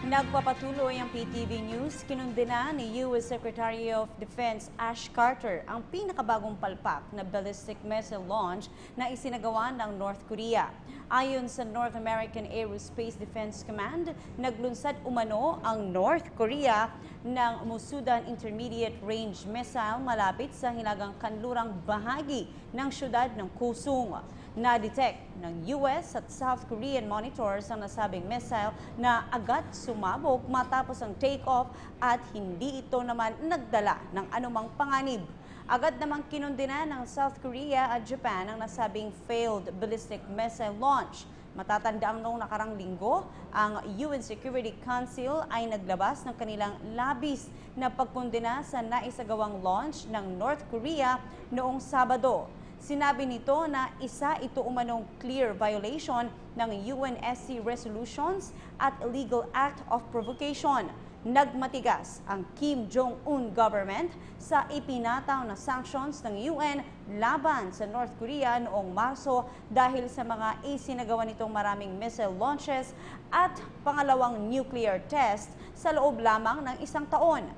Nagpapatuloy ang PTV News, kinundina ni US Secretary of Defense Ash Carter ang pinakabagong palpak na ballistic missile launch na isinagawa ng North Korea. Ayon sa North American Aerospace Defense Command, naglunsad umano ang North Korea ng Musudan Intermediate Range Missile malapit sa hilagang kanlurang bahagi ng syudad ng Kusung. Na-detect ng US at South Korean monitors ang nasabing missile na agad sumabog matapos ang take-off at hindi ito naman nagdala ng anumang panganib. Agad namang kinundina ng South Korea at Japan ang nasabing failed ballistic missile launch. Matatandaang noong nakarang linggo, ang UN Security Council ay naglabas ng kanilang labis na pagkundina sa naisagawang launch ng North Korea noong Sabado. Sinabi nito na isa ito umanong clear violation ng UNSC resolutions at illegal act of provocation. Nagmatigas ang Kim Jong-un government sa ipinataw na sanctions ng UN laban sa North Korea noong Marso dahil sa mga isinagawa nitong maraming missile launches at pangalawang nuclear test sa loob lamang ng isang taon.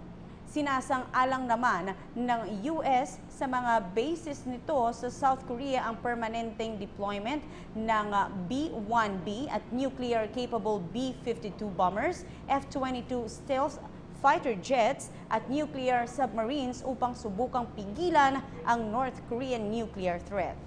Sinasang-alang naman ng US sa mga bases nito sa South Korea ang permanenteng deployment ng B-1B at nuclear-capable B-52 bombers, F-22 stealth fighter jets at nuclear submarines upang subukang pigilan ang North Korean nuclear threat.